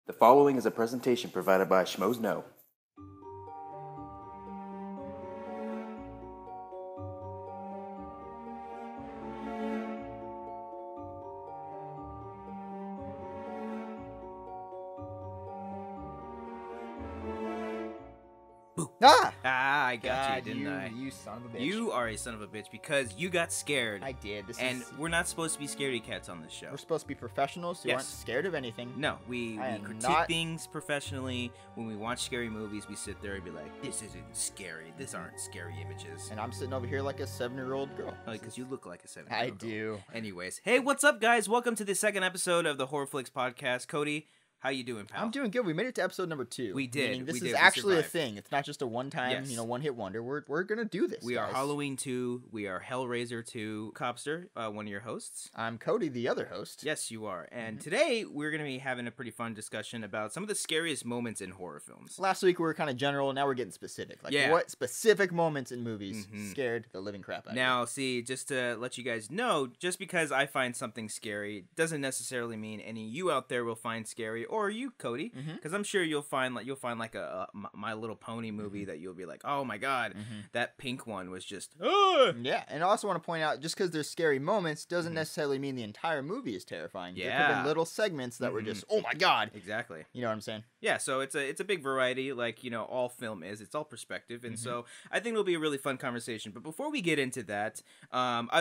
The following is a presentation provided by Schmoes Know. I got you, didn't I? You son of a bitch. You are a son of a bitch because you got scared. I did. We're not supposed to be scaredy cats on this show. We're supposed to be professionals who aren't scared of anything. No, we critique things professionally. When we watch scary movies, we sit there and be like, this isn't scary. These aren't scary images. And I'm sitting over here like a 7-year-old girl. Because you look like a 7-year-old I girl. do. Anyways, hey, what's up, guys? Welcome to the second episode of the HorrorFlix podcast. Cody, how you doing, pal? I'm doing good. We made it to episode number 2. We did. Meaning this we is did. actually a thing. It's not just a one-time, one-hit wonder. We're gonna do this. We are Halloween 2. We are Hellraiser 2. Copster, one of your hosts. I'm Cody, the other host. Yes, you are. And today we're gonna be having a pretty fun discussion about some of the scariest moments in horror films. Last week we were kind of general. Now we're getting specific. What specific moments in movies scared the living crap out of you? Now, see, just to let you guys know, just because I find something scary doesn't necessarily mean any of you out there will find scary, or you, Cody. Because I'm sure you'll find like a My Little Pony movie that you'll be like, oh my god, that pink one was just yeah. And I also want to point out, just because there's scary moments doesn't necessarily mean the entire movie is terrifying. There could have been little segments that were just, oh my god. Exactly. You know what I'm saying? Yeah, so it's a big variety, like, all film is. It's all perspective, and so I think it'll be a really fun conversation. But before we get into that,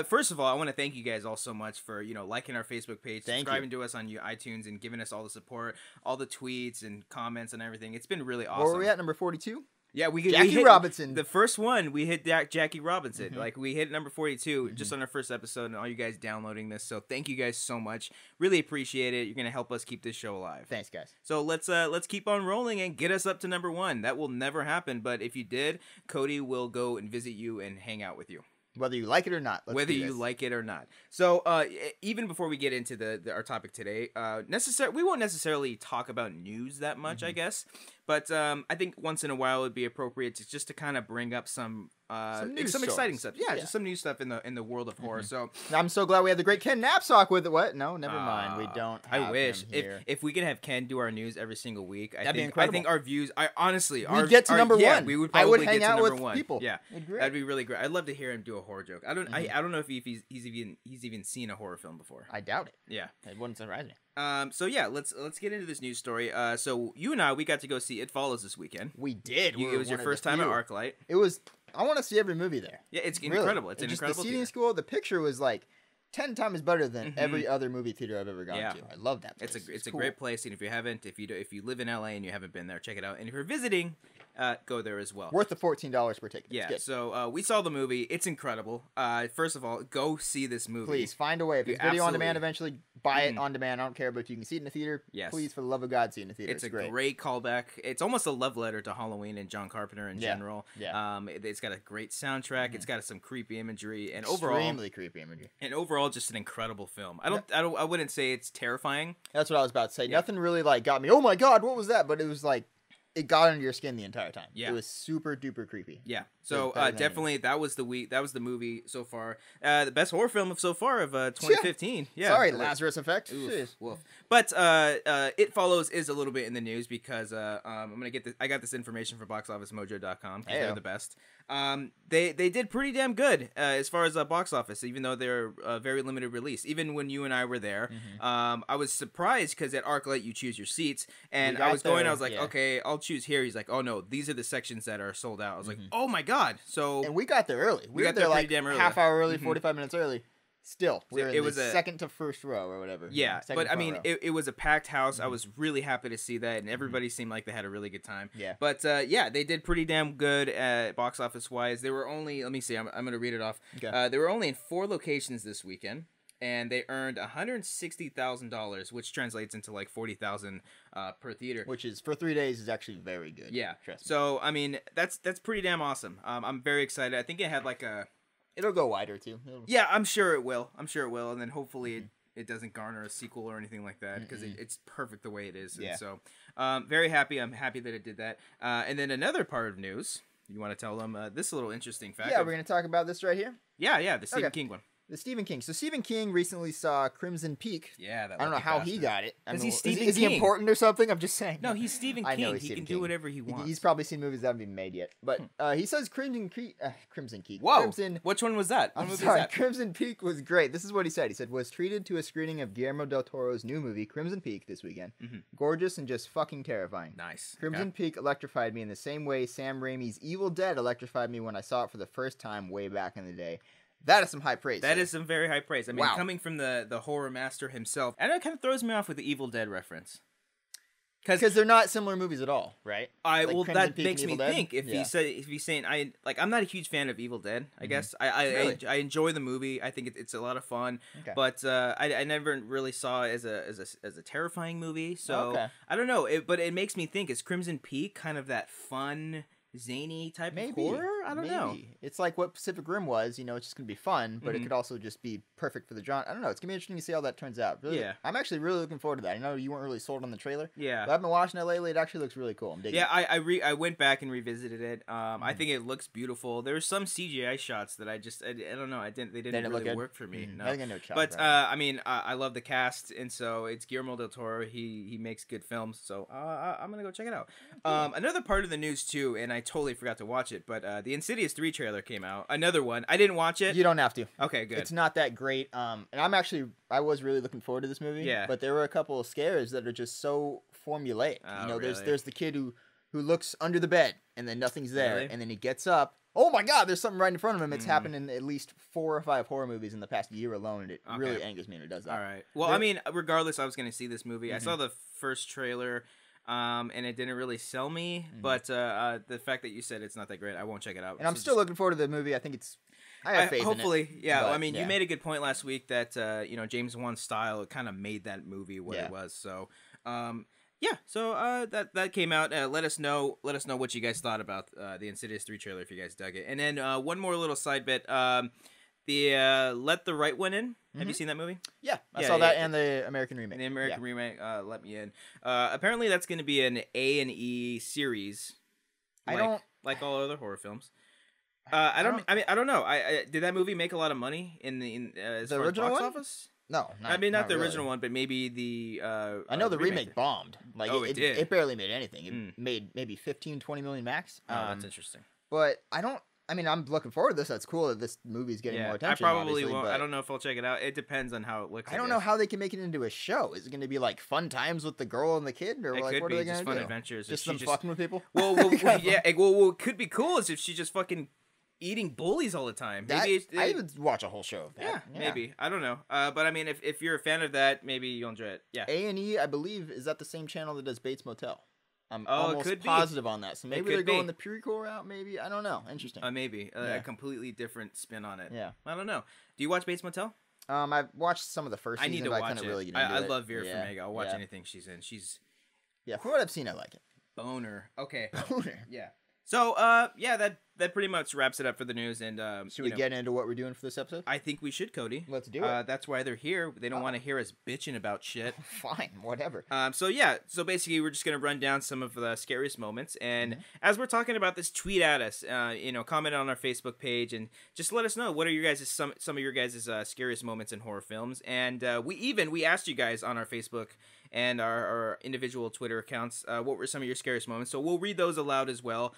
first of all, I want to thank you guys all so much for liking our Facebook page, subscribing to us on iTunes, and giving us all the support, all the tweets and comments and everything. It's been really awesome. Where were we at, number 42? Yeah, we hit Robinson. The first one, we hit Jackie Robinson. Like, we hit number 42 just on our first episode, and all you guys downloading this. So thank you guys so much. Really appreciate it. You're gonna help us keep this show alive. Thanks, guys. So let's keep on rolling and get us up to number 1. That will never happen, but if you did, Cody will go and visit you and hang out with you. Whether you like it or not. Whether you like it or not. So even before we get into our topic today, we won't necessarily talk about news that much, I guess. But I think once in a while it'd be appropriate to kind of bring up some exciting stuff. Yeah, just some new stuff in the world of horror. So I'm so glad we have the great Ken Knapsack with it. What? No, never mind. We don't. I wish him here. if we could have Ken do our news every single week. That'd be incredible. I think our views. We'd get to number 1. We would probably hang get to out number with 1. people. Yeah, that'd be really great. I'd love to hear him do a horror joke. I don't know if he's even seen a horror film before. I doubt it. Yeah, it wouldn't surprise me. So yeah, let's get into this news story. So you and I, we got to go see It Follows this weekend. We did. It was your first time at ArcLight. It was. I want to see every movie there. Yeah, it's incredible. It's an incredible the seating theater. school. The picture was like 10 times better than every other movie theater I've ever gone to. I love that place. It's a great place, and if you live in LA and you haven't been there, check it out. And if you're visiting, go there as well. Worth the $14 per ticket. Yeah. So we saw the movie. It's incredible. First of all, go see this movie. Please find a way. If it's video on demand, eventually buy it on demand. I don't care, but if you can see it in the theater, please, for the love of God, see it in the theater. It's a great callback. It's almost a love letter to Halloween and John Carpenter in general. Yeah. It's got a great soundtrack. It's got some creepy imagery, and extremely creepy imagery. And overall, just an incredible film. I wouldn't say it's terrifying. That's what I was about to say. Nothing really got me. Oh my God, what was that? But it was like, it got under your skin the entire time. Yeah. It was super duper creepy. Yeah. So definitely that was the movie so far. The best horror film so far of 2015. Yeah. Sorry, Lazarus Effect. Wolf. But It Follows is a little bit in the news because I'm gonna get this. I got this information from BoxOfficeMojo.com because they're the best. They did pretty damn good as far as box office, even though they're a very limited release. Even when you and I were there, I was surprised because at ArcLight you choose your seats, and I was like, okay, I'll choose here. He's like, oh no, these are the sections that are sold out. I was like, oh my god. So and we got there early. We got there like damn early. Half hour early, 45 minutes early. Still, it was second to first row or whatever. Yeah, but I mean, it was a packed house. I was really happy to see that, and everybody seemed like they had a really good time. Yeah. But they did pretty damn good at box office wise. They were only, let me see, I'm gonna read it off. Okay. They were only in 4 locations this weekend, and they earned $160,000, which translates into like $40,000 per theater. Which is, for 3 days, is actually very good. Yeah. So I mean, that's pretty damn awesome. I'm very excited. I think it had like a. It'll go wider too. Yeah, I'm sure it will. And then hopefully it doesn't garner a sequel or anything like that because it's perfect the way it is. Yeah. And so, very happy. I'm happy that it did that. And then another part of news. You want to tell them this little interesting fact? Yeah, we're gonna talk about this right here. Yeah, the Stephen King one. The Stephen King. So Stephen King recently saw Crimson Peak. Yeah, I don't know how he got it. Because he's Stephen King. Is he important or something? I'm just saying. No, he's Stephen King. I know he can do whatever he wants. He's probably seen movies that haven't been made yet. But he says Crimson Peak. Whoa. Which one was that? I'm sorry. Crimson Peak was great. This is what he said. He said, was treated to a screening of Guillermo del Toro's new movie, Crimson Peak, this weekend. Gorgeous and just fucking terrifying. Nice. Crimson Peak electrified me in the same way Sam Raimi's Evil Dead electrified me when I saw it for the first time way back in the day. That is some high praise. That is some very high praise. I mean, coming from the horror master himself, and it kind of throws me off with the Evil Dead reference. Because they're not similar movies at all, right? Well, that makes me think if he's saying I'm not a huge fan of Evil Dead. I guess I enjoy the movie. I think it's a lot of fun, but I never really saw it as a terrifying movie. So I don't know. But it makes me think: is Crimson Peak kind of that fun, zany type of horror? I don't know. It's like what Pacific Rim was. It's just gonna be fun, but it could also just be perfect for the genre. I don't know. It's gonna be interesting to see how that turns out. Really, I'm actually really looking forward to that. I know you weren't really sold on the trailer. Yeah, but I've been watching it lately. It actually looks really cool. I'm digging it. I went back and revisited it. I think it looks beautiful. There were some CGI shots that I don't know. They didn't really work for me. No, I think I know. But I mean, I love the cast, and so it's Guillermo del Toro. He makes good films, so I'm gonna go check it out. Another part of the news too, and I totally forgot to watch it, but the Insidious 3 trailer came out. Another one. I didn't watch it. You don't have to. Okay, good. It's not that great. And I was really looking forward to this movie. Yeah. But there were a couple of scares that are just so formulaic. Really? There's the kid who looks under the bed and then nothing's there, and then he gets up. Oh my God! There's something right in front of him. It's happened in at least 4 or 5 horror movies in the past year alone, and it really angers me when it does that. All right. Well, I mean, regardless, I was going to see this movie. I saw the first trailer. And it didn't really sell me, but the fact that you said it's not that great, I won't check it out. And I'm still looking forward to the movie. I think I have faith hopefully, in it. Yeah. But, I mean, you made a good point last week that James Wan's style kind of made that movie what it was. So, So that came out. Let us know what you guys thought about the Insidious 3 trailer if you guys dug it. And then one more little side bit. The Let the Right One In. Have you seen that movie? Yeah, I saw that and the American remake. The American remake, Let Me In. Apparently, that's going to be an A&E series. Like all other horror films. I don't know. Did that movie make a lot of money in the original box one? office? No, not the original one, but maybe the. I know the remake bombed. Like it did. It barely made anything. It made maybe 15, 20 million max. That's interesting. But I'm looking forward to this. That's cool that this movie's getting more attention. I probably won't. I don't know if I'll check it out. It depends on how it looks. I don't know how they can make it into a show. Is it going to be like fun times with the girl and the kid, or what are they going to do? Fun adventures. Just them fucking with people. Well, what could be cool is if she just fucking eating bullies all the time. Maybe I would watch a whole show of that. Yeah, maybe. I don't know. But I mean, if you're a fan of that, maybe you'll enjoy it. Yeah. A&E, I believe, is that the same channel that does Bates Motel. I'm almost positive on that. So maybe they're going the prequel route. Maybe, I don't know. Interesting. Maybe a completely different spin on it. Yeah. I don't know. Do you watch Bates Motel? I've watched some of the first season. I need to watch it. Really I love Vera Farmiga. I'll watch anything she's in. From what I've seen, I like it. Boner. Okay. Boner. Yeah. So, that pretty much wraps it up for the news. And should we get into what we're doing for this episode? I think we should, Cody. Let's do it. That's why they're here. They don't want to hear us bitching about shit. Fine, whatever. So basically, we're just gonna run down some of the scariest moments, and as we're talking about this, tweet at us. Comment on our Facebook page, and just let us know what are some of your guys' scariest moments in horror films. And we asked you guys on our Facebook and our individual Twitter accounts what were some of your scariest moments. So we'll read those aloud as well.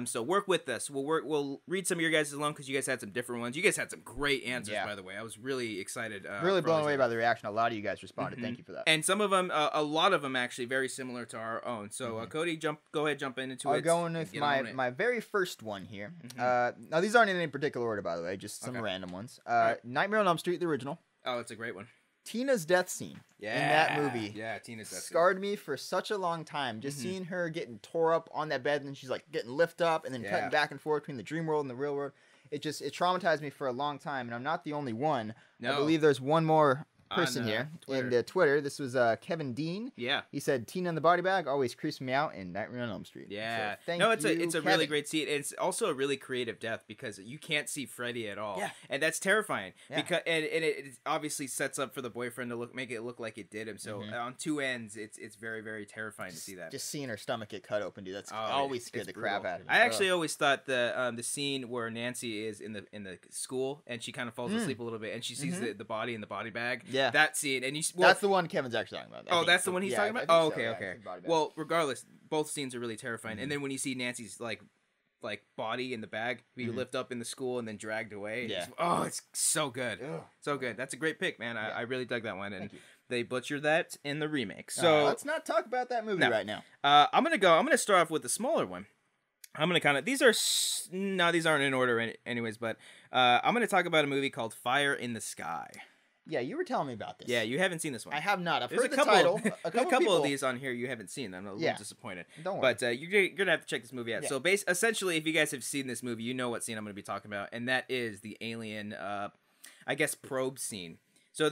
So work with us. We'll read some of your guys' along because you guys had some different ones. You guys had some great answers, by the way. I was really excited. Really blown away by the reaction. A lot of you guys responded. Thank you for that. And some of them, a lot of them actually very similar to our own. So Cody, go ahead, jump into it. I'll go in with my very first one here. Now these aren't in any particular order, by the way, just some random ones. Nightmare on Elm Street, the original. Oh, it's a great one. Tina's death scene in that movie Tina's death scarred me for such a long time. Just seeing her getting tore up on that bed, and then she's like getting lifted up and then cutting back and forth between the dream world and the real world. It traumatized me for a long time, and I'm not the only one. No. I believe there's one more person here Twitter. in Twitter. This was Kevin Dean. Yeah. He said, "Tina in the body bag always creeps me out in Nightmare on Elm Street." Yeah. So, thank no, it's you, a Kevin. really great scene. It's also a really creative death because you can't see Freddy at all. Yeah. And that's terrifying. Yeah. Because and it obviously sets up for the boyfriend to make it look like it did him. So on two ends, it's very, very terrifying to see that. Just seeing her stomach get cut open, dude. That's always scared the crap out of me. I actually always thought the scene where Nancy is in the school and she kind of falls asleep a little bit and she sees the body in the body bag. Yeah. That scene and that's the one Kevin's actually talking about. Oh, that's the one he's talking about? Oh, okay, okay. Yeah, well, regardless, both scenes are really terrifying. And then when you see Nancy's like body in the bag be lift up in the school and then dragged away. Yeah. It's so good. So good. That's a great pick, man. I really dug that one. And they butchered that in the remake. So let's not talk about that movie right now. I'm gonna start off with the smaller one. I'm gonna kind of these aren't in order anyways, but I'm gonna talk about a movie called Fire in the Sky. Yeah, you were telling me about this. Yeah, you haven't seen this one. I have not. I've There's heard a the title. A couple of these on here you haven't seen. I'm a little disappointed. Don't worry. But you're gonna have to check this movie out. So essentially, if you guys have seen this movie, you know what scene I'm gonna be talking about, and that is the alien, I guess, probe scene. So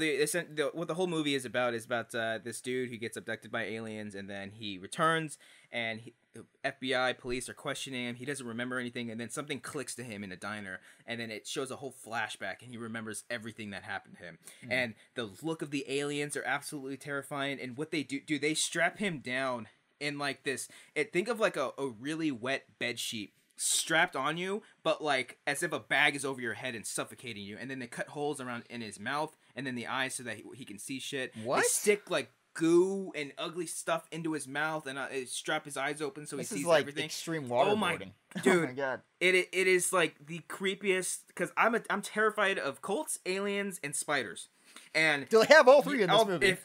what the whole movie is about this dude who gets abducted by aliens, and then he returns, and the FBI police are questioning him. He doesn't remember anything, and then something clicks to him in a diner, and then it shows a whole flashback, and he remembers everything that happened to him. And the look of the aliens are absolutely terrifying, and what they do they strap him down in like this. Think of like a really wet bed sheet strapped on you, but like as if a bag is over your head and suffocating you, and then they cut holes around in his mouth and then the eyes so that he can see shit. What? They stick like goo and ugly stuff into his mouth and strap his eyes open so he sees like everything. Extreme waterboarding. Dude, oh my god, it is like the creepiest because I'm terrified of cults, aliens, and spiders. And do they have all three in this movie?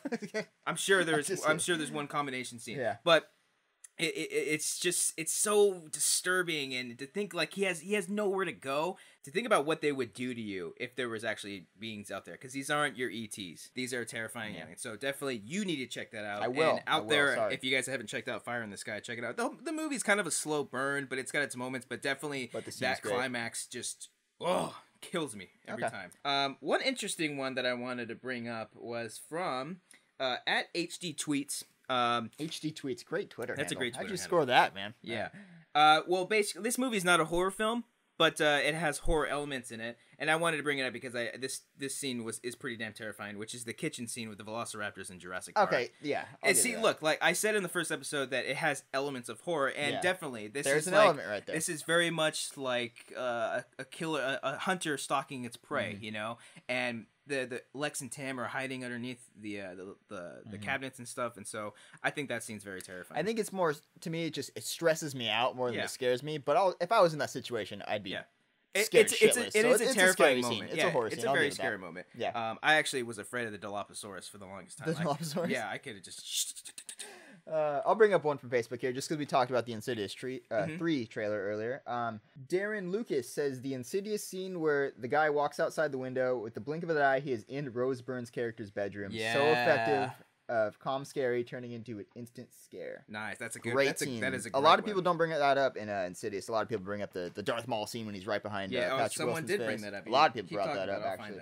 I'm sure there's one combination scene. Yeah, but it's so disturbing, and to think like he has nowhere to go. To think about what they would do to you if there was actually beings out there, because these aren't your ETs. These are terrifying aliens. So definitely you need to check that out. I will. And if you guys haven't checked out Fire in the Sky, check it out. The movie's kind of a slow burn, but it's got its moments. But definitely that climax just kills me every time. One interesting one that I wanted to bring up was from at HD Tweets. HD Tweets, great Twitter That's handle. a great Twitter How'd you handle. score that, man? Yeah. Well, basically, this movie's not a horror film, but it has horror elements in it, and I wanted to bring it up because this scene is pretty damn terrifying, which is the kitchen scene with the Velociraptors in Jurassic Park. Okay, yeah. Look, like I said in the first episode, that it has elements of horror, and definitely there's an element right there. This is very much like a killer, a hunter stalking its prey, you know, and the Lex and Tam are hiding underneath the cabinets and stuff, and so I think that scene's very terrifying. I think it's more, to me, it stresses me out more than it scares me. But if I was in that situation, I'd be scared shitless. It is a terrifying scary moment. Scene. It's a horror scene. It's a very scary moment. Yeah. I actually was afraid of the Dilophosaurus for the longest time. The Dilophosaurus? Yeah, I could have just. I'll bring up one from Facebook here, just because we talked about the Insidious 3 trailer earlier. Darren Lucas says the Insidious scene where the guy walks outside the window with the blink of an eye, he is in Rose Byrne's character's bedroom. Yeah. So effective. Of calm scary turning into an instant scare. Nice, that's a good great scene. That is a lot of people don't bring that up in Insidious. A lot of people bring up the Darth Maul scene when he's right behind. Patrick someone Wilson's did face. bring that up. A lot of people brought that up actually.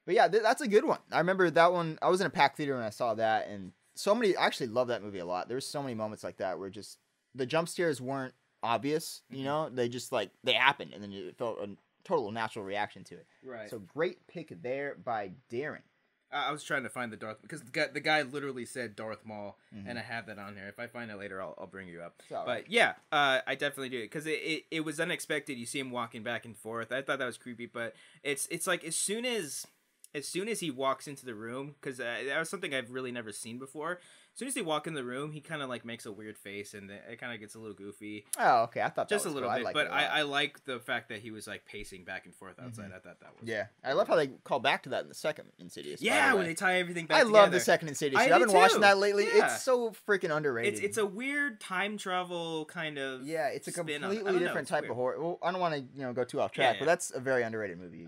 But yeah, that's a good one. I remember that one. I was in a packed theater when I saw that, and I actually love that movie a lot. There's so many moments like that where just the jump scares weren't obvious. You know, they just they happened, and then you felt a total natural reaction to it. Right. So great pick there by Darren. I was trying to find the Darth, because the guy literally said Darth Maul, and I have that on here. If I find it later, I'll bring you up. But yeah, I definitely do it, because it was unexpected. You see him walking back and forth. I thought that was creepy, but it's like as soon as he walks into the room, because that was something I've really never seen before. As soon as they walk in the room, he kind of like makes a weird face, and it kind of gets a little goofy. Oh, okay. I thought that just was a little cool. bit, but I like the fact that he was like pacing back and forth outside. I thought that was I love how they call back to that in the second Insidious. Yeah, when they tie everything back. I love the second Insidious. I've been watching that lately. Yeah. It's so freaking underrated. It's a weird time travel kind of. Yeah, it's a completely different type of horror. Well, I don't want to go too off track, but that's a very underrated movie.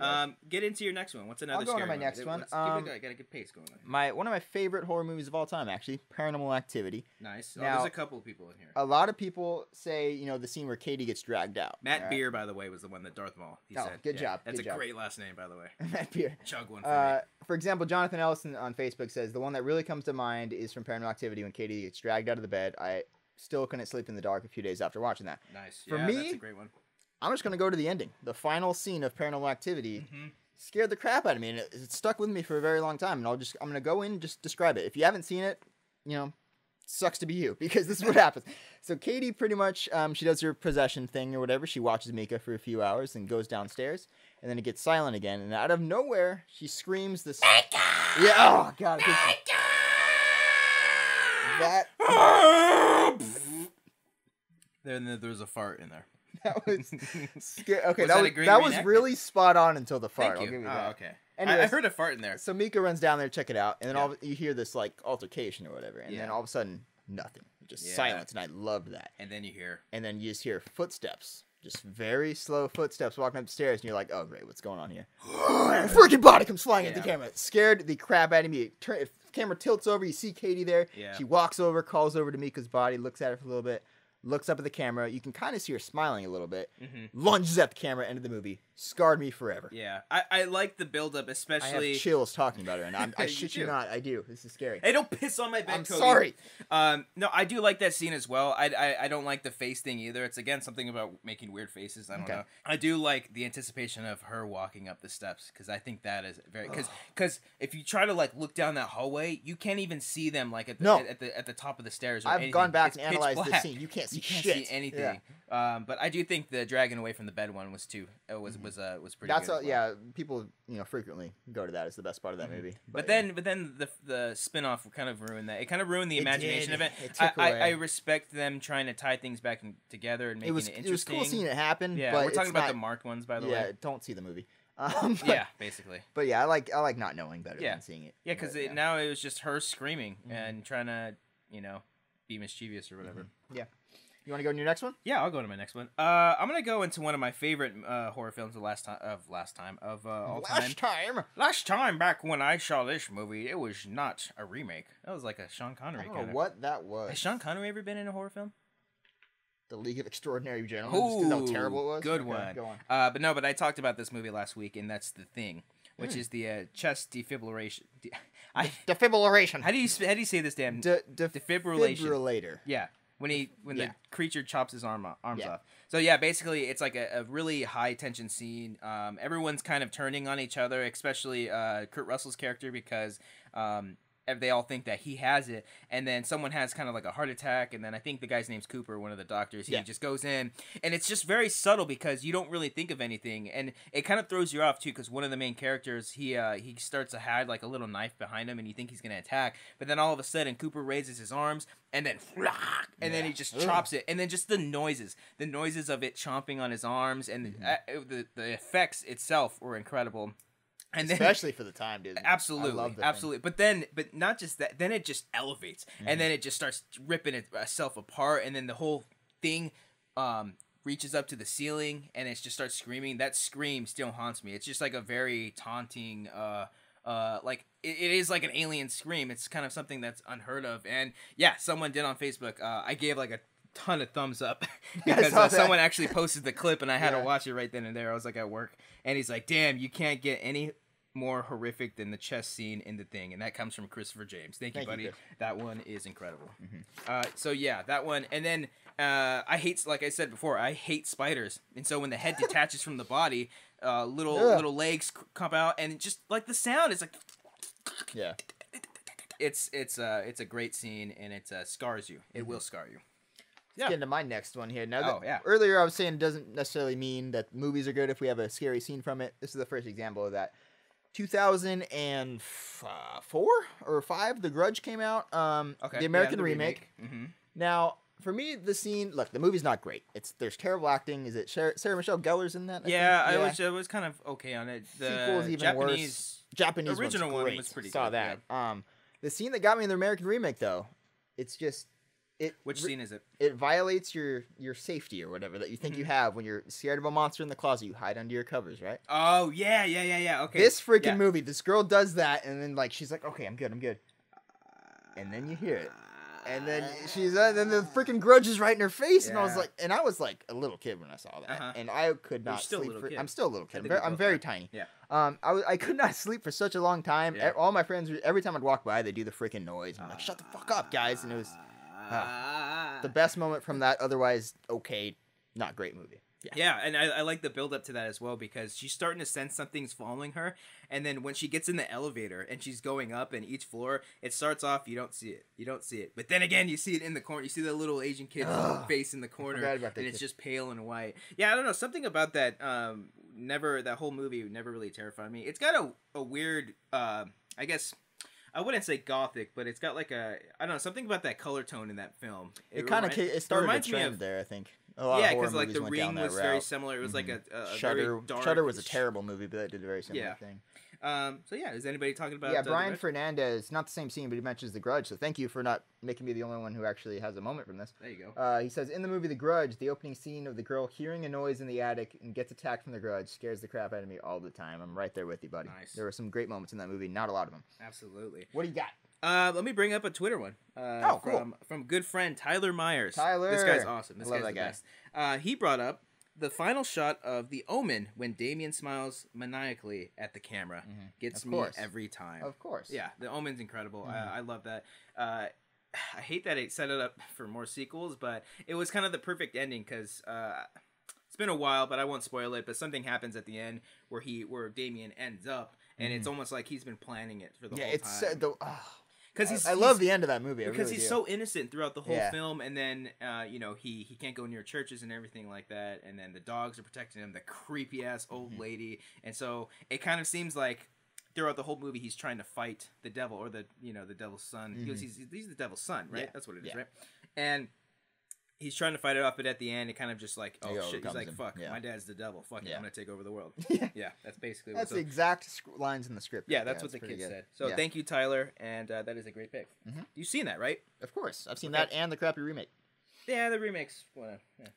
Get into your next one. What's another? I'll go on to my next one. Got a good pace going on. One of my favorite horror movies of all time, actually, Paranormal Activity. Nice. Now, there's a couple of people in here. A lot of people say, the scene where Katie gets dragged out. Matt Beer, by the way, was the one that Darth Maul. He said. Good job. That's good a job. great last name, by the way. Matt Beer. Chug one for me. for example, Jonathan Ellison on Facebook says the one that really comes to mind is from Paranormal Activity when Katie gets dragged out of the bed. I still couldn't sleep in the dark a few days after watching that. Nice. For yeah, me, that's a great one. I'm just gonna go to the ending. The final scene of Paranormal Activity scared the crap out of me, and it stuck with me for a very long time. And I'm gonna go in and just describe it. If you haven't seen it, sucks to be you, because this is what happens. So Katie pretty much, she does her possession thing or whatever. She watches Mika for a few hours and goes downstairs, and then it gets silent again. And out of nowhere, she screams this. Mika! Yeah. Oh God. Then there's a fart in there. That was scary. Okay, Was that was really spot on until the fart. Thank you. I'll give you that. Oh, okay. Anyways, I heard a fart in there. So Mika runs down there to check it out, and then you hear this like altercation or whatever, and then all of a sudden nothing, just silence, and I loved that. And then you just hear footsteps, just very slow footsteps walking up the stairs, and you're like, oh great, what's going on here? And a freaking body comes flying at the camera. It scared the crap out of me. If the camera tilts over, you see Katie there. Yeah. She walks over, calls over to Mika's body, looks at her for a little bit. Looks up at the camera. You can kind of see her smiling a little bit. Lunges at the camera. End of the movie. Scarred me forever. Yeah, I like the build-up, especially. I have chills talking about her, and I shit you not, I do. This is scary. Hey, don't piss on my bed, I'm Cody. sorry. No, I do like that scene as well. I don't like the face thing either. It's again something about making weird faces. I don't know. I do like the anticipation of her walking up the steps, because I think that is very because if you try to like look down that hallway, you can't even see them like at the top of the stairs. Or I've gone back and analyzed this scene. You can't see see anything. Yeah. But I do think the dragging away from the bed one was pretty. That's good. Yeah, people frequently go to that as the best part of that movie. But then the spin-off kind of ruined that. It kind of ruined the imagination of it. I respect them trying to tie things back together and making it interesting. It was cool seeing it happen. Yeah, but we're talking about the marked ones, by the way. Yeah, don't see the movie. Yeah, basically. But yeah, I like not knowing better than seeing it. Yeah, because now it was just her screaming and trying to be mischievous or whatever. Yeah. You want to go to your next one? Yeah, I'll go to my next one. I'm gonna go into one of my favorite horror films of all time. Last time back when I saw this movie, it was not a remake. That was like a Sean Connery. I don't know what that was. Has Sean Connery ever been in a horror film? The League of Extraordinary Gentlemen. Just how terrible it was. Good one. Go on. But I talked about this movie last week, and that's The Thing, which is the chest defibrillation. Defibrillation. How do you say this damn? Defibrillator. Yeah. When the creature chops his arms off. So yeah, basically it's like a really high tension scene. Everyone's kind of turning on each other, especially Kurt Russell's character, because they all think that he has it, and then someone has kind of like a heart attack, and then I think the guy's name's Cooper, one of the doctors. He just goes in, and it's just very subtle because you don't really think of anything, and it kind of throws you off too, because one of the main characters he starts to hide like a little knife behind him, and you think he's gonna attack, but then all of a sudden Cooper raises his arms, and then then he just chops it, and then just the noises of it chomping on his arms, and the effects itself were incredible. And especially for the time, dude. Absolutely. But not just that. Then it just elevates, and then it just starts ripping itself apart, and then the whole thing reaches up to the ceiling, and it just starts screaming. That scream still haunts me. It's just like a very taunting, like it is like an alien scream. It's kind of something that's unheard of. And yeah, someone did on Facebook. I gave like a ton of thumbs up because someone actually posted the clip, and I had to watch it right then and there. I was like at work, and he's like, damn, you can't get any more horrific than the chest scene in The Thing, and that comes from Christopher James. Thank you, buddy. That one is incredible. So yeah, that one. And then like I said before, I hate spiders, and so when the head detaches from the body, little legs come out, and just like the sound is like it's a great scene, and it scars you. It will scar you. Let's get into my next one here. Now, earlier I was saying it doesn't necessarily mean that movies are good if we have a scary scene from it. This is the first example of that. 2004 or 5, The Grudge came out. The American remake. Now, for me, the scene. Look, the movie's not great. There's terrible acting. Is it Sarah Michelle Gellar's in that? I was kind of okay on it. The sequel's even worse. Japanese original one was pretty good. That. Yeah. The scene that got me in the American remake, though, it's just. Which scene is it? It violates your safety or whatever that you think you have when you're scared of a monster in the closet. You hide under your covers, right? Oh yeah. Okay. This freaking movie, this girl does that, and then like she's like, "Okay, I'm good," and then you hear it, And then then the freaking Grudge is right in her face, and I was like a little kid when I saw that, and I could not sleep. I'm still a little kid. I'm very tiny. Yeah. I could not sleep for such a long time. Yeah. All my friends, every time I'd walk by, they do the freaking noise. I'm like, shut the fuck up, guys, and it was the best moment from that otherwise okay, not great movie. Yeah, and I like the build up to that as well, because she's starting to sense something's following her, and then when she gets in the elevator and she's going up, and each floor, it starts off, you don't see it, but then again, you see it in the corner, you see the little Asian kid's face in the corner, and it's just pale and white. Yeah, I don't know, something about that, that whole movie never really terrified me. It's got a weird, I guess, I wouldn't say gothic, but it's got like I don't know, something about that color tone in that film. It started a trend there, I think. Yeah, because like The Ring was very similar. It was like a Shudder. very dark... Shudder was a terrible movie, but that did a very similar thing. So yeah, is anybody talking about? Yeah, Brian Fernandez, not the same scene, but he mentions The Grudge. So thank you for not making me the only one who actually has a moment from this. There you go. He says, in the movie The Grudge, the opening scene of the girl hearing a noise in the attic and gets attacked from the Grudge scares the crap out of me all the time. I'm right there with you, buddy. Nice. There were some great moments in that movie. Not a lot of them. Absolutely. What do you got? Let me bring up a Twitter one. Cool. From good friend Tyler Myers. Tyler, this guy's awesome. This love guy's that the best. He brought up the final shot of The Omen when Damien smiles maniacally at the camera. Gets me every time. Of course. Yeah, The Omen's incredible. I love that. I hate that it set it up for more sequels, but it was kind of the perfect ending because it's been a while, but I won't spoil it. But something happens at the end where Damien ends up, and it's almost like he's been planning it for the whole time. Because I love the end of that movie. Because he's so innocent throughout the whole film, and then he can't go near churches and everything like that, and then the dogs are protecting him, the creepy ass old lady, and so it kind of seems like throughout the whole movie he's trying to fight the devil or the devil's son. Because he's the devil's son, right? Yeah. That's what it is, right? And he's trying to fight it off, but at the end, it kind of just like, oh shit, he's like, fuck, my dad's the devil. Fuck it, I'm gonna take over the world. Yeah, that's basically that's the exact lines in the script. Yeah, that's what the kid said. So thank you, Tyler, and that is a great pick. You've seen that, right? Of course, I've seen that and the crappy remake. Yeah, the remake's.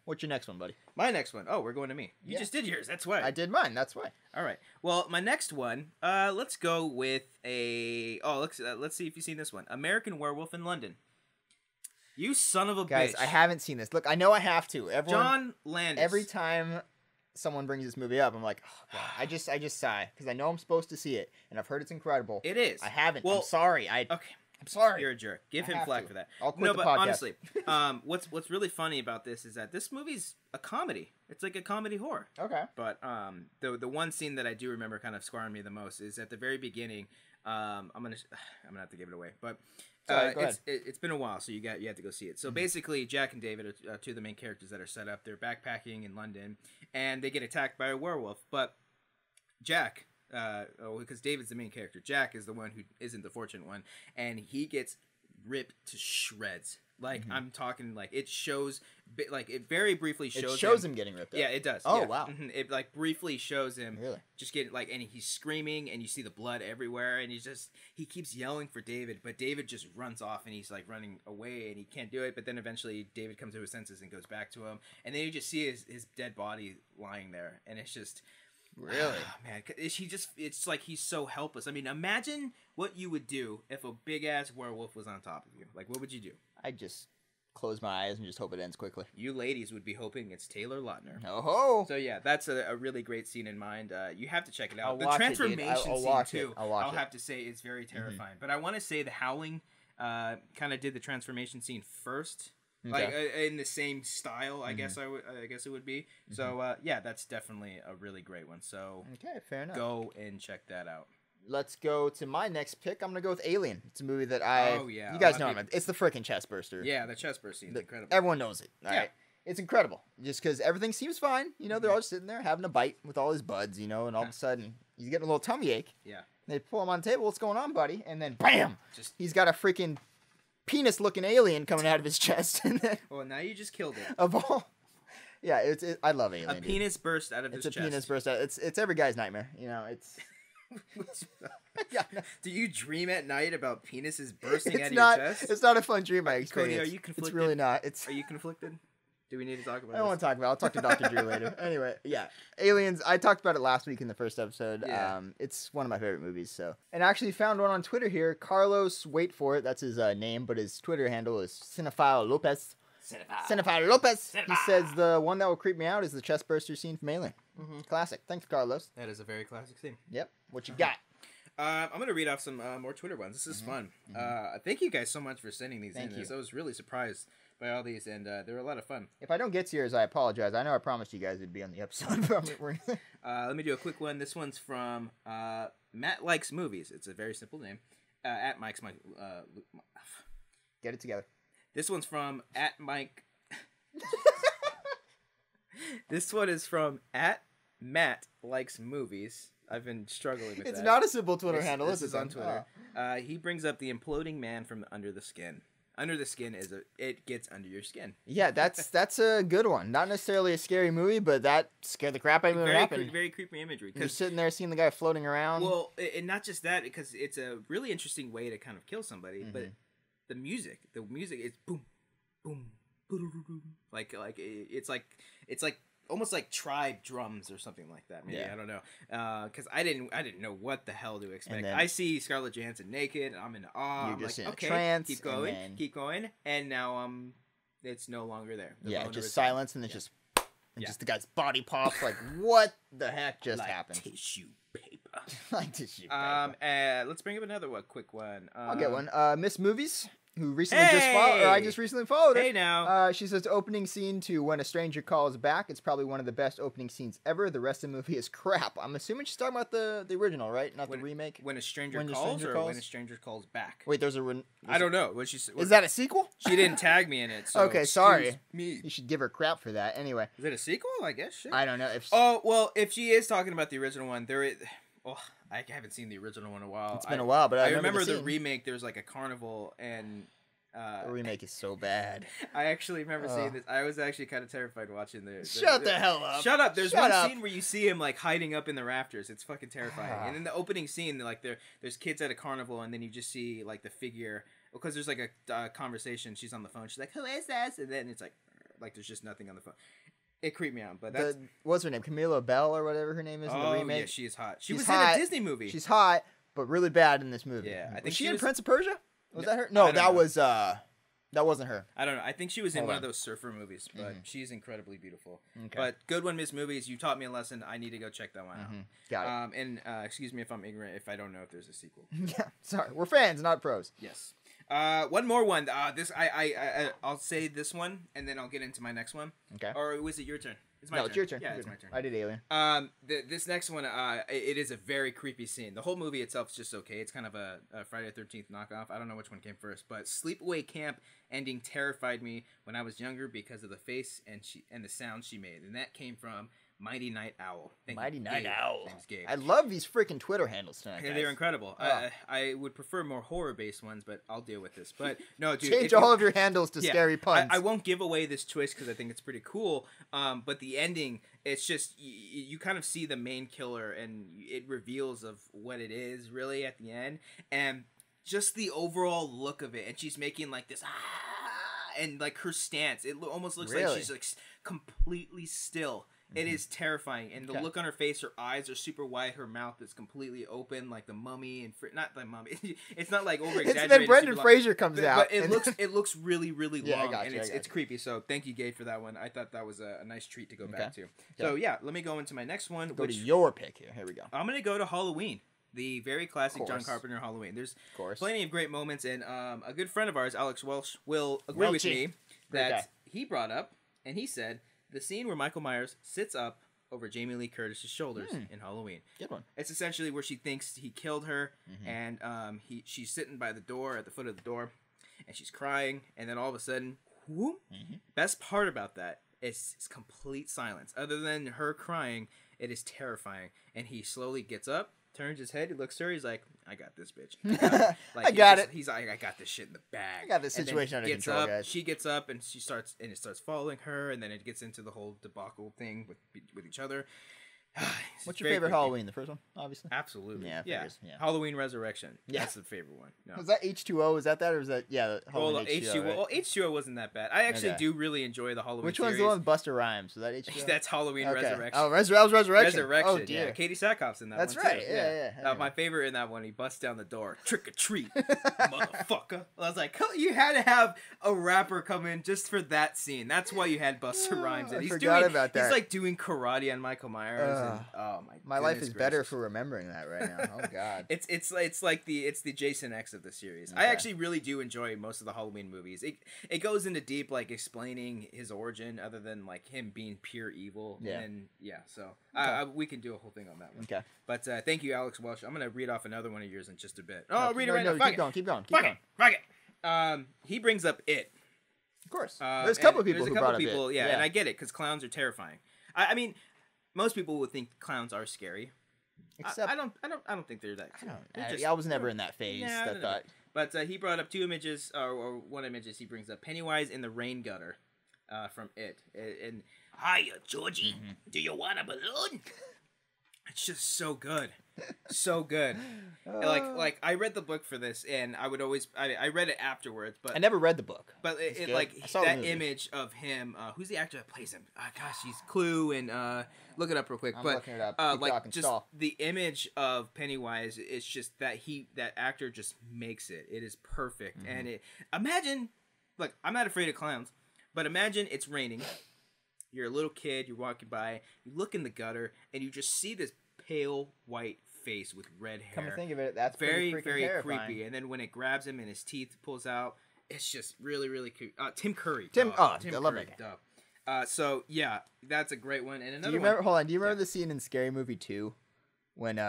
What's your next one, buddy? My next one. Oh, we're going to me. You just did yours. That's why. I did mine. That's why. All right. Well, my next one. Let's go with a. Oh, let's see if you've seen this one. American Werewolf in London. You son of a Guys, bitch. I haven't seen this. Look, I know I have to. John Landis. Every time someone brings this movie up, I'm like, oh, God. I just sigh because I know I'm supposed to see it, and I've heard it's incredible. It is. I haven't. Well, I'm sorry. Okay. I'm sorry. You're a jerk. Give him flack for that. I'll quit the podcast. Honestly, what's really funny about this is that this movie's a comedy. It's like a comedy horror. Okay. But the one scene that I do remember kind of scarring me the most is at the very beginning. I'm gonna have to give it away, but it's been a while, so you have to go see it. So basically, Jack and David are two of the main characters that are set up. They're backpacking in London, and they get attacked by a werewolf. But Jack, because David's the main character, Jack is the one who isn't the fortunate one, and he gets ripped to shreds. Like I'm talking, like it shows, like it very briefly shows. It shows him getting ripped. Yeah, it does. Oh yeah. wow! It like briefly shows him. Really? Just getting like, and he's screaming, and you see the blood everywhere, and he keeps yelling for David, but David just runs off, and he's like running away, and he can't do it. But then eventually David comes to his senses and goes back to him, and then you just see his dead body lying there, and it's just. Really? Man, it's like he's so helpless. I mean, imagine what you would do if a big-ass werewolf was on top of you. Like, what would you do? I'd just close my eyes and just hope it ends quickly. You ladies would be hoping it's Taylor Lautner. Oh-ho! So, yeah, that's a really great scene in mind. You have to check it out. I'll The watch transformation I'll scene, watch too, it. I'll have to say, is very terrifying. But I want to say The Howling kind of did the transformation scene first. Okay. Like in the same style, I guess it would be. So yeah, that's definitely a really great one. So okay, fair enough. Go and check that out. Let's go to my next pick. I'm gonna go with Alien. It's a movie that you guys know. It's the freaking chest burster. Yeah, the chest burster is incredible. Everyone knows it. All right. It's incredible. Just because everything seems fine. You know, they're all just sitting there having a bite with all his buds. You know, and all of a sudden he's getting a little tummy ache. Yeah. They pull him on the table. What's going on, buddy? And then bam! He's got a freaking penis-looking alien coming out of his chest, and then well, now you just killed it. Of all, yeah, I love Alien. A penis burst out of his chest. It's a penis burst out. It's every guy's nightmare. You know, it's. Yeah, no. Do you dream at night about penises bursting out of your chest? It's not a fun dream I experience. Cody, are you conflicted? It's really not. Are you conflicted? Do we need to talk about I don't want to talk about it. I'll talk to Dr. Drew later. Anyway, yeah. Aliens, I talked about it last week in the first episode. Yeah. It's one of my favorite movies. So, and I actually found one on Twitter here. Carlos, wait for it. That's his name, but his Twitter handle is Cinephile Lopez. Cinephile Lopez. He says the one that will creep me out is the chestburster scene from Alien. Classic. Thanks, Carlos. That is a very classic scene. Yep. What you got? I'm going to read off some more Twitter ones. This is fun. Thank you guys so much for sending these in. I was really surprised by all these, and they were a lot of fun. If I don't get to yours, I apologize. I know I promised you guys it'd be on the episode. Let me do a quick one. This one's from Matt Likes Movies. It's a very simple name. At Mike's Mike. Get it together. This one's from at Mike. This one is from at Matt Likes Movies. I've been struggling with that. It's not a simple Twitter handle. This is on Twitter. He brings up the imploding man from Under the Skin. Under the Skin it gets under your skin. Yeah, that's a good one. Not necessarily a scary movie, but that scared the crap out of me when it happened. Very creepy imagery. You're sitting there seeing the guy floating around. Well, and not just that, because it's a really interesting way to kind of kill somebody. But the music is boom, boom, boom, like it's like almost like tribe drums or something like that. Maybe I don't know, because I didn't know what the hell to expect. I see Scarlett Johansson naked, and I'm in awe. You're just in okay, a trance. Keep going, and now it's no longer there. Just silence, and then just the guy's body pops. Like, what the heck just happened? Tissue paper. Like tissue paper. Let's bring up another quick one. I'll get one. Miss Movies, who recently just followed, or I just recently followed her. Hey now. She says opening scene to When a Stranger Calls Back. It's probably one of the best opening scenes ever. The rest of the movie is crap. I'm assuming she's talking about the original, right? Not the remake. When a Stranger Calls or When a Stranger Calls Back? Wait, there's I don't know. Is that a sequel? She didn't tag me in it. So okay, sorry. Me. You should give her crap for that. Anyway. Is it a sequel? I guess. Shit. I don't know. If she is talking about the original one, there is. Oh, I haven't seen the original one in a while. It's been a while, but I remember the remake. There was like a carnival and. The remake is so bad. I actually remember seeing this. I was actually kind of terrified watching the Shut the hell up. Shut up. There's one scene where you see him like hiding up in the rafters. It's fucking terrifying. And in the opening scene, like there's kids at a carnival, and then you just see like the figure, because there's like a conversation. She's on the phone. She's like, "Who is this?" And then it's like there's just nothing on the phone. It creeped me out. But that's what's her name? Camila Bell or whatever her name is in the remake. Yeah, she is hot. She was in a Disney movie. She's hot, but really bad in this movie. Yeah, I think was she in Prince of Persia? Was that her? No, that was that wasn't her. I don't know. I think she was in one of those surfer movies, but she's incredibly beautiful. Okay. But good one, Miss Movies. You taught me a lesson. I need to go check that one out. Got it. And excuse me if I'm ignorant if I don't know if there's a sequel. Yeah, sorry. We're fans, not pros. Yes. One more one. I'll say this one, and then I'll get into my next one. Okay. Or was it your turn? It's my turn. It's your turn. Yeah, it's my turn. I did Alien. This next one, it is a very creepy scene. The whole movie itself is just okay. It's kind of a Friday the 13th knockoff. I don't know which one came first, but Sleepaway Camp ending terrified me when I was younger because of the face and the sound she made, and that came from Mighty Night Owl. Mighty Night Owl. Name's Gabe. I love these freaking Twitter handles tonight. Yeah, they're incredible. I would prefer more horror-based ones, but I'll deal with this. But no, dude, change all of your handles to scary puns. I won't give away this twist because I think it's pretty cool. But the ending, it's just you kind of see the main killer, and it reveals of what it is really at the end, and just the overall look of it. And she's making like this and like her stance, it almost looks like she's like completely still. It is terrifying, and the look on her face, her eyes are super wide, her mouth is completely open, like the Mummy, and not the Mummy. It's not like over exaggerated. It's then Brendan Fraser comes out, but it looks really really long, and it's creepy. So thank you, Gabe, for that one. I thought that was a nice treat to go back to. So yeah, let me go into my next one. Go to your pick here. Here we go. I'm gonna go to Halloween. The very classic John Carpenter Halloween. There's plenty of great moments, and a good friend of ours, Alex Welsh, will agree with me that he brought up, and he said the scene where Michael Myers sits up over Jamie Lee Curtis's shoulders in Halloween. Good one. It's essentially where she thinks he killed her, and she's sitting by the door, at the foot of the door, and she's crying, and then all of a sudden, whoop, best part about that is complete silence. Other than her crying, it is terrifying, and he slowly gets up, turns his head, he looks at her, he's like, I got this, bitch. I got it. He's like, I got this shit in the bag. I got this situation under control, guys. She gets up, and it starts following her, and then it gets into the whole debacle thing with each other. What's your favorite Halloween? The first one, obviously. Absolutely. Yeah. Yeah. Halloween Resurrection. Yeah. That's the favorite one. No. Was that H2O? Was that, or was that Halloween H2O? H2O. Right? Well, H2O wasn't that bad. I actually do really enjoy the Halloween. Which series. one's the one with Busta Rhymes? Was that H2O? That's Halloween Resurrection. Oh, that was Resurrection. Resurrection. Oh dear. Yeah. Katie Sackhoff's in that. That's one right. Too. Yeah. My favorite in that one, he busts down the door, trick or treat, motherfucker. I was like, you had to have a rapper come in just for that scene. That's why you had Busta Rhymes. And I forgot about that. He's like doing karate on Michael Myers. And, oh my life is better for remembering that right now. Oh god. It's like the Jason X of the series. Okay. I actually really do enjoy most of the Halloween movies. It goes into deep like explaining his origin other than like him being pure evil. Yeah. And so we can do a whole thing on that one. Okay. But thank you, Alex Welsh. I'm gonna read off another one of yours in just a bit. Oh, I'll read it right now. Keep going. Fuck it. He brings up It. Of course. There's a couple of people who brought up It. Yeah, and I get it because clowns are terrifying. I mean, most people would think clowns are scary. Except I don't think they're that. I was never in that phase. Thought. But he brought up two images, or one images. He brings up Pennywise in the rain gutter, from It. And hiya, Georgie. Mm-hmm. Do you want a balloon? It's just so good, so good. Like I read the book for this, and I would always I read it afterwards, but I never read the book. But it like that image of him. Who's the actor that plays him? Gosh, he's Clue, and look it up real quick. I'm looking it up. Like just the image of Pennywise. It's just that actor just makes it. It is perfect, and imagine. Look, I'm not afraid of clowns, but imagine it's raining. You're a little kid, you're walking by, you look in the gutter, and you just see this pale white face with red hair. Come to think of it, that's very, very terrifying. creepy. And then when it grabs him and his teeth pulls out, it's just really, really creepy. Tim Curry. Tim I love it. So, yeah, that's a great one. And another do you remember the scene in Scary Movie 2 when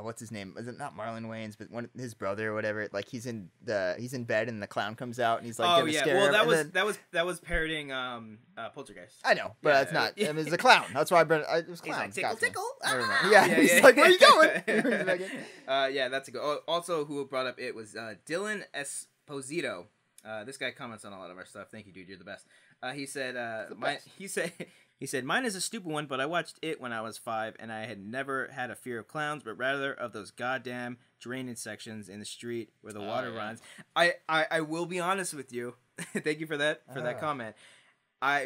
what's his name? Is it not Marlon Wayans, but his brother or whatever? Like he's in bed and the clown comes out and he's like, well, that was parodying Poltergeist. I know, but that's not. I mean, it's a clown. That's why it was clown. He's like, tickle. He's like, where are you going? That's a good. Also, who brought up It was Dylan Esposito. This guy comments on a lot of our stuff. Thank you, dude. You're the best. He said, He said, mine is a stupid one, but I watched It when I was 5, and I had never had a fear of clowns, but rather of those goddamn drainage sections in the street where the water runs. I will be honest with you. Thank you for that comment.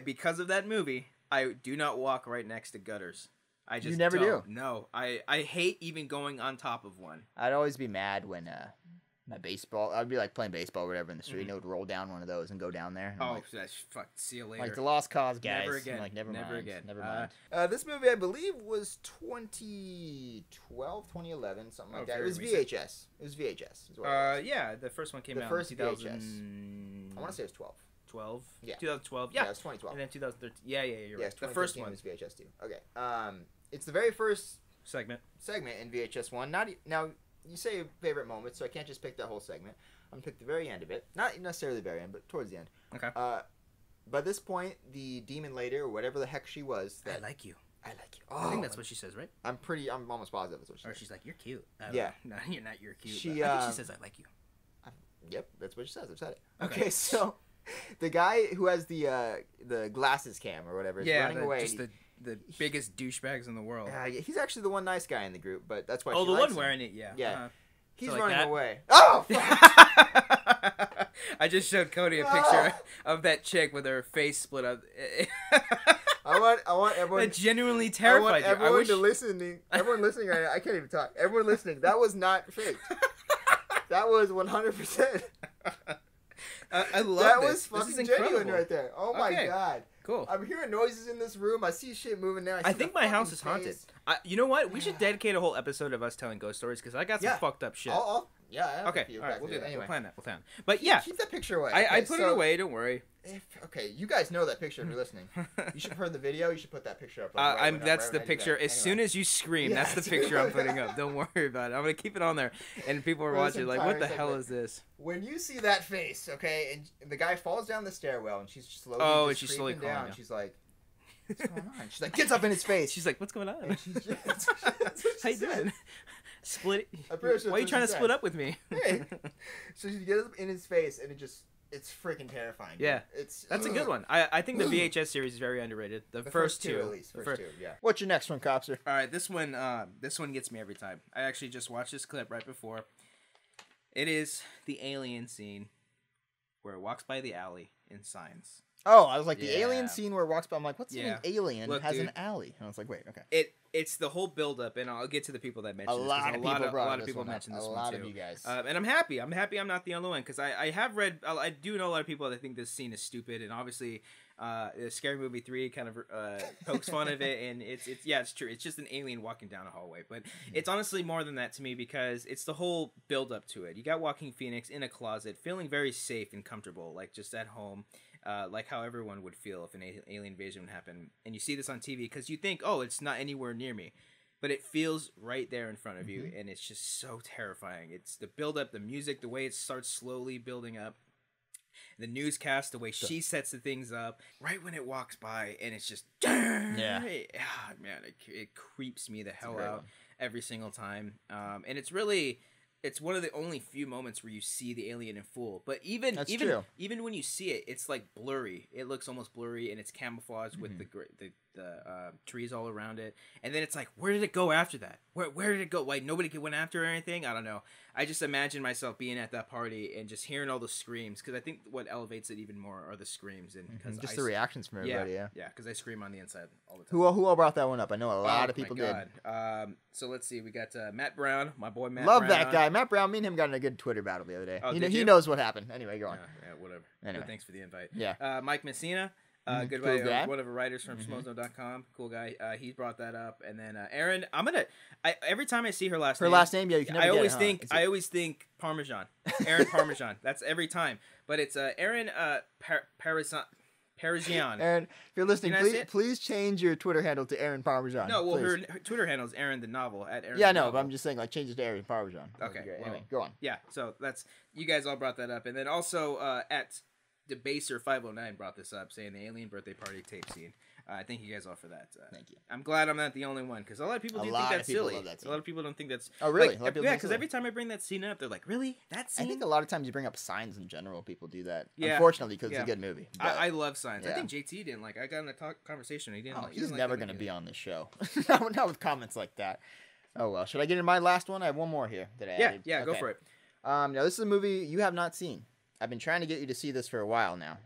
Because of that movie, I do not walk right next to gutters. I just never do. No, I hate even going on top of one. I'd always be mad when I'd be like playing baseball or whatever in the street, and it would roll down one of those and go down there. See you later. Like the Lost Cause guys. Never again. I'm like, never mind. This movie, I believe, was 2012, 2011, something like that. It was VHS. Yeah, the first one came out in 2000. VHS. I want to say it was 12. 12? Yeah. 2012. Yeah, it was 2012. And then 2013. Yeah, you're right. The first one was VHS 2. Okay. It's the very first segment in VHS 1. Now, you say favorite moment, so I can't just pick that whole segment. I'm going to pick the very end of it. Not necessarily the very end, but towards the end. Okay. By this point, the demon lady, or whatever the heck she was... I like you. Oh, I think that's what she says, right? I'm almost positive that's what she says. Or she's like, you're cute. Yeah. No, you're not, you're cute. I think she says, I like you. Yep, that's what she says. I've said it. Okay, so the guy who has the glasses cam or whatever is running away. Just the biggest douchebags in the world. He's actually the one nice guy in the group, but that's why. Oh, the one wearing it, yeah. Yeah. He's like running that? away. Oh! I just showed Cody a picture of that chick with her face split up. I want everyone. That genuinely terrified you. Everyone listening right now. I can't even talk. Everyone listening. That was not fake. That was 100%. I love that. This. Was fucking genuine right there. Oh my god. Cool. I'm hearing noises in this room. I see shit moving now. I think my house is haunted. You know what? We should dedicate a whole episode of us telling ghost stories because I got some fucked up shit. Okay. All right. We'll do that. Anyway. We'll plan that. But yeah. Keep that picture away. I put it away. Don't worry. You guys know that picture if you're listening. You should have heard the video. You should put that picture up. That's the picture. As soon as you scream, that's the picture I'm putting up. Don't worry about it. I'm gonna keep it on there, and people are watching like, what the hell is this? When you see that face, okay, and the guy falls down the stairwell, and she's slowly creeping down. She's like, what's going on? She's like, gets up in his face. She's like, what's going on? How you doing? Split. Sure why are you trying to split up with me? Hey. So she gets up in his face, and it just it's freaking terrifying. Yeah, that's a good one. I think the VHS series is very underrated. The first two, at least. First two, yeah. What's your next one, Copster? All right, this one gets me every time. I actually just watched this clip right before. It is the alien scene where it walks by the alley in Signs. Oh, I was like, the alien scene where it walks by. I'm like, what's an alien has dude, an alley? And I was like, wait, okay. It's the whole build-up, and I'll get to the people that mentioned this. A lot of people mentioned this one, too. A lot of you guys. And I'm happy. I'm not the only one, because I have read... I do know a lot of people that think this scene is stupid, and obviously... Scary Movie 3 kind of pokes fun of it, and it's true. It's just an alien walking down a hallway, but it's honestly more than that to me, because it's the whole build up to it. You got Joaquin Phoenix in a closet, feeling very safe and comfortable, like just at home, like how everyone would feel if an alien invasion would happen. And you see this on TV because you think, oh, it's not anywhere near me. But it feels right there in front of you, and it's just so terrifying. It's the build up, the music, the way it starts slowly building up. The newscast, the way she sets the things up, right when it walks by, and it's just, man, it creeps me the hell out every single time. And it's one of the only few moments where you see the alien in full. But even when you see it, it's like blurry. It looks almost blurry, and it's camouflaged with the trees all around it. And then it's like, where did it go after that? Where did it go? Like, nobody went after it or anything? I don't know. I just imagine myself being at that party and just hearing all the screams, because I think what elevates it even more are the screams, and because just the reactions from everybody. Yeah, because I scream on the inside all the time. Who all brought that one up? I know a lot of people did. So let's see. We got Matt Brown, my boy Matt. Love Brown. that guy, Matt Brown. Me and him got in a good Twitter battle the other day. Oh, he knows what happened. Anyway, go on. Yeah, whatever. Anyway. But thanks for the invite. Yeah. Mike Messina. Good cool guy, one of the writers from schmozno.com. Cool guy. He brought that up, and then Erin. Every time I see her last name, yeah, you can never I always think Parmesan. Erin Parmesan. That's every time, but it's Erin Parisian. Erin, if you're listening, please change your Twitter handle to Erin Parmesan. No, well, her Twitter handle is Erin the Novel at Erin. Yeah, no, but I'm just saying, like, change it to Erin Parmesan. Okay. Well, anyway, go on. Yeah, so that's you guys all brought that up, and then also at Debaser 509 brought this up, saying the alien birthday party tape scene. Thank you guys all for that. Thank you. I'm glad I'm not the only one, because a lot of people do think that's silly. A lot of people don't think that's. Oh, really? Like, yeah, because every time I bring that scene up, they're like, "Really? That scene?" I think a lot of times you bring up Signs in general, people do that. Yeah. Unfortunately, because it's a good movie. I love Signs. Yeah. I think JT didn't like. I got in a conversation. He didn't. He's never going to be on this show. Not with comments like that. Oh well. Should I get into my last one? I have one more here that I added. Yeah, okay. Go for it. Now this is a movie you have not seen. I've been trying to get you to see this for a while now.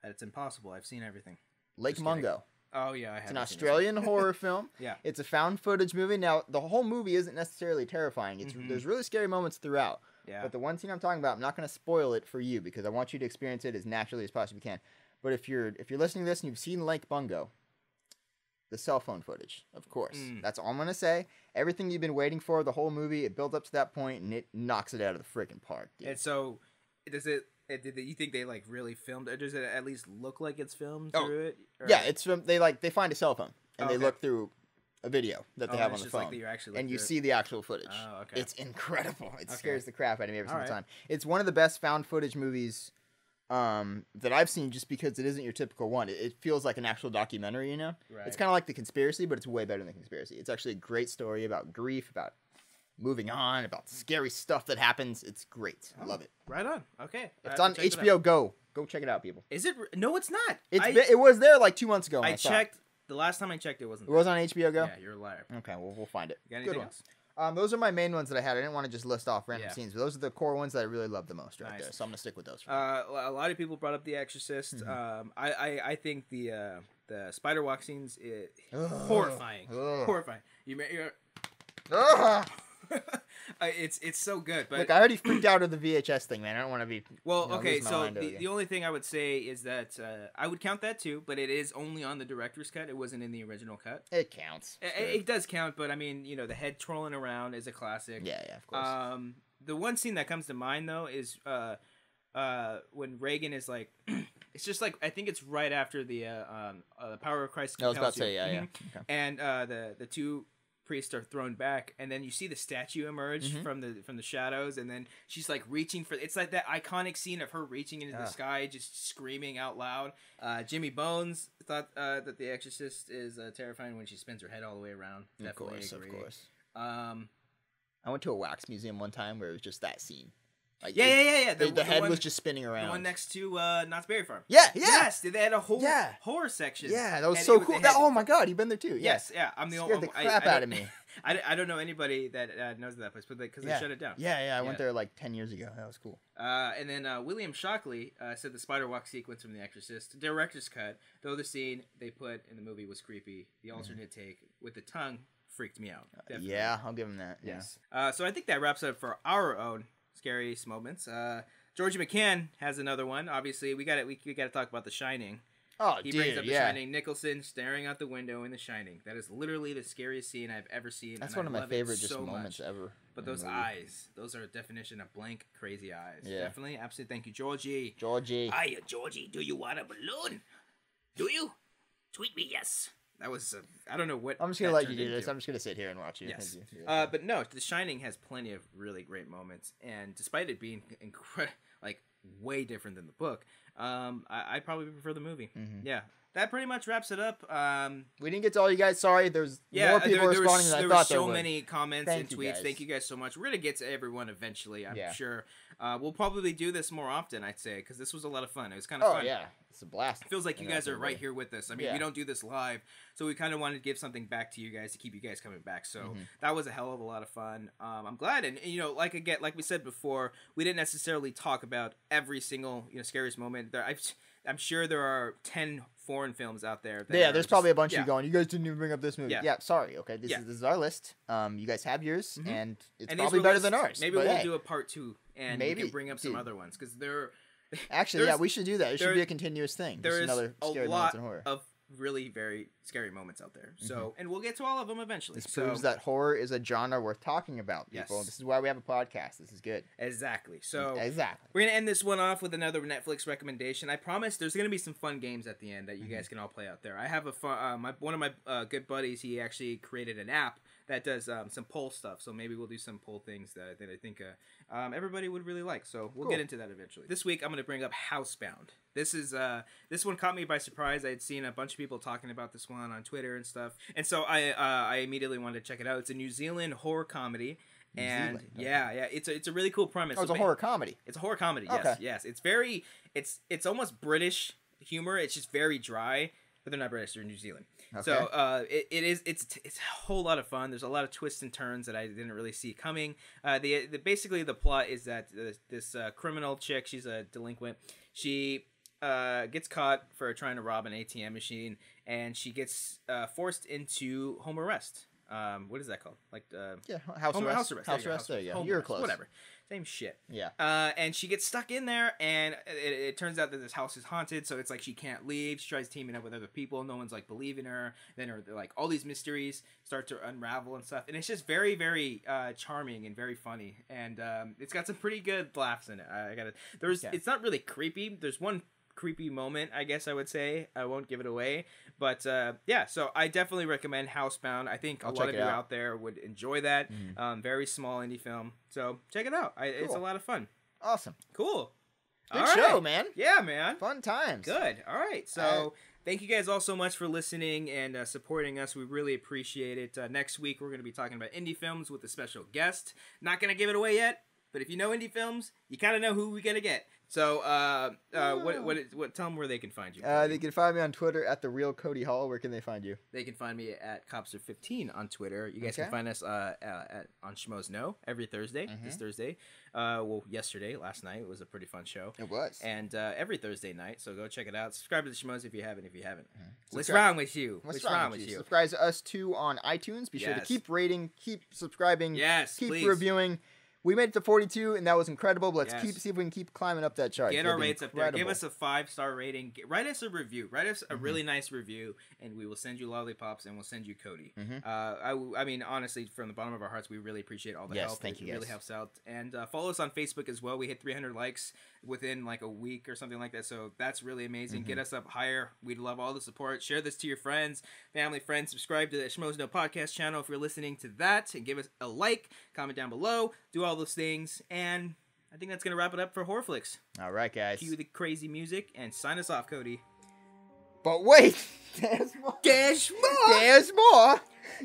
It's impossible. I've seen everything. Lake Mungo. Oh yeah, I have. It's an Australian horror film. Yeah. It's a found footage movie. Now the whole movie isn't necessarily terrifying. It's there's really scary moments throughout. Yeah. But the one scene I'm talking about, I'm not going to spoil it for you because I want you to experience it as naturally as possibly can. But if you're listening to this and you've seen Lake Mungo, the cell phone footage, of course. That's all I'm going to say. Everything you've been waiting for, the whole movie, it builds up to that point and it knocks it out of the freaking park. Dude. And so, does it? You think they like really filmed it? Or does it at least look like it's filmed through it? Or? Yeah, it's from they find a cell phone and they look through a video that they have on the phone, and you see the actual footage. Oh, okay. It's incredible. It scares the crap out of me every single time. It's one of the best found footage movies that I've seen, just because it isn't your typical one. It feels like an actual documentary, you know? Right. It's kind of like The Conspiracy, but it's way better than The Conspiracy. It's actually a great story about grief, about moving on, about scary stuff that happens. It's great. I love it. Right on. Okay. It's on HBO Go. Go check it out, people. Is it? No, it's not. It was there like 2 months ago. I checked. The last time I checked, it wasn't. It was on HBO Go? Yeah, you're a liar. Okay, well, we'll find it. You got anything else? Those are my main ones that I had. I didn't want to just list off random scenes, but those are the core ones that I really love the most right there. So I'm going to stick with those. A lot of people brought up The Exorcist. I think the spider walk scenes horrifying. Horrifying. It's so good. But look, I already freaked out of the VHS thing, man. I don't want to be. Well, okay. So the only thing I would say is that I would count that too, but it is only on the director's cut. It wasn't in the original cut. It counts. It does count, but I mean, the head twirling around is a classic. Yeah, of course. The one scene that comes to mind though is when Reagan is like, it's just like, I think it's right after the Power of Christ. I was about to say, yeah. Okay. And the two priests are thrown back, and then you see the statue emerge from the shadows, and then she's like reaching for. It's like that iconic scene of her reaching into the sky, just screaming out loud. Jimmy Bones thought that The Exorcist is terrifying when she spins her head all the way around. Definitely agree. Of course. I went to a wax museum one time where it was just that scene. Like, yeah. The head was just spinning around. The one next to Knott's Berry Farm. Yeah. Yes, they had a whole horror section. Yeah, that was so cool. Oh my god, you've been there too. Yes, yeah. I'm the only one. Scared the crap out of me. I don't know anybody that knows that place, but because they shut it down. Yeah. I went there like 10 years ago. That was cool. And then William Shockley said the spider walk sequence from The Exorcist, director's cut, though the scene they put in the movie was creepy, the alternate take with the tongue freaked me out. Definitely. Yeah, I'll give him that. Yes. So I think that wraps up for our own scariest moments. Georgie McCann has another one. Obviously, we got to talk about The Shining. Oh, he brings up The Shining. Nicholson staring out the window in The Shining. That is literally the scariest scene I've ever seen. That's one of my favorite moments much. Ever. But those eyes, those are a definition of blank, crazy eyes. Yeah. Definitely, absolutely. Thank you, Georgie. Hiya, Georgie. Do you want a balloon? Do you? Tweet me, yes. That was, I don't know what. I'm just going to let you do this. I'm just going to sit here and watch you. Yes. But no, The Shining has plenty of really great moments. And despite it being way different than the book, I probably prefer the movie. Mm-hmm. Yeah. That pretty much wraps it up. We didn't get to all you guys. Sorry, there's more people responding than I thought there were. There were so many comments and tweets. Thank you guys so much. We're going to get to everyone eventually, I'm sure. We'll probably do this more often, I'd say, because this was a lot of fun. It was kind of fun. Oh, yeah. It's a blast. It feels like you guys are right here with us. I mean, we don't do this live, so we kind of wanted to give something back to you guys to keep you guys coming back. So that was a hell of a lot of fun. I'm glad. And, like we said before, we didn't necessarily talk about every single, scariest moment. I'm sure there are 10 foreign films out there. There's probably a bunch of you going, you guys didn't even bring up this movie. Yeah, sorry. Okay, this is our list. You guys have yours, and it's and probably better than ours. Maybe we'll do a part 2, and we can bring up some other ones, because they're... Actually, we should do that. It should be a continuous thing. There is another scary a lot in horror. of really very scary moments out there. So, and we'll get to all of them eventually. This proves that horror is a genre worth talking about, people. Yes. This is why we have a podcast. This is good. Exactly. So exactly. We're going to end this one off with another Netflix recommendation. I promise there's going to be some fun games at the end that you guys can all play out there. I have a fun, one of my good buddies, he actually created an app that does some poll stuff. So maybe we'll do some poll things that I think everybody would really like. So we'll get into that eventually. This week I'm going to bring up Housebound. This one caught me by surprise. I had seen a bunch of people talking about this one on Twitter and stuff, and so I immediately wanted to check it out. It's a New Zealand horror comedy, and it's a really cool premise. Oh, it's a horror comedy. It's a horror comedy. Okay. Yes. It's almost British humor. It's just very dry, but they're not British. They're New Zealand. Okay. So it's a whole lot of fun. There's a lot of twists and turns that I didn't really see coming. Basically the plot is that this criminal chick, she's a delinquent. She gets caught for trying to rob an ATM machine, and she gets forced into home arrest. What is that called? House arrest. House arrest. There you go. You're close. Whatever. Same shit. Yeah. And she gets stuck in there, and it turns out that this house is haunted, so it's like she can't leave. She tries teaming up with other people. No one's believing her. Then all these mysteries start to unravel and stuff. And it's just very, very charming and very funny. And it's got some pretty good laughs in it. It's not really creepy. There's one creepy moment, I guess I would say. I won't give it away, but so I definitely recommend Housebound. I think a lot of you out there would enjoy that. Very small indie film, so check it out. It's a lot of fun. Awesome. Cool. Good show, man. Yeah, man. Fun times. Good. All right, so thank you guys all so much for listening and supporting us. We really appreciate it. Next week we're going to be talking about indie films with a special guest. Not going to give it away yet, but if you know indie films, you kind of know who we're going to get. So, what? Tell them where they can find you. They can find me on Twitter at @TheRealCodyHall. Where can they find you? They can find me at Copster15 on Twitter. You guys can find us on Schmoes Know every Thursday. This Thursday, yesterday, last night, it was a pretty fun show. It was. And every Thursday night, so go check it out. Subscribe to the Schmoes if you haven't. What's wrong with you? What's wrong with you? Subscribe to us too on iTunes. Be sure to keep rating, keep subscribing, keep reviewing. We made it to 42, and that was incredible. But let's see if we can keep climbing up that chart. Get our rates up there. Give us a 5-star rating. Write us a review. Write us a really nice review, and we will send you lollipops, and we'll send you Cody. I mean, honestly, from the bottom of our hearts, we really appreciate all the help. Thank you. It really helps out. And follow us on Facebook as well. We hit 300 likes within a week or something like that, so that's really amazing. Get us up higher. We'd love all the support. Share this to your friends, family, friends. Subscribe to the Schmoes Know podcast channel if you're listening to that, and give us a like, comment down below, do all those things, and I think that's gonna wrap it up for HorrorFlix. All right, guys. Cue the crazy music and sign us off, Cody. But wait, there's more. There's more. There's more.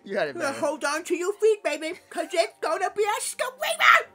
You had it better. Hold on to your feet, baby, because it's gonna be a screamer.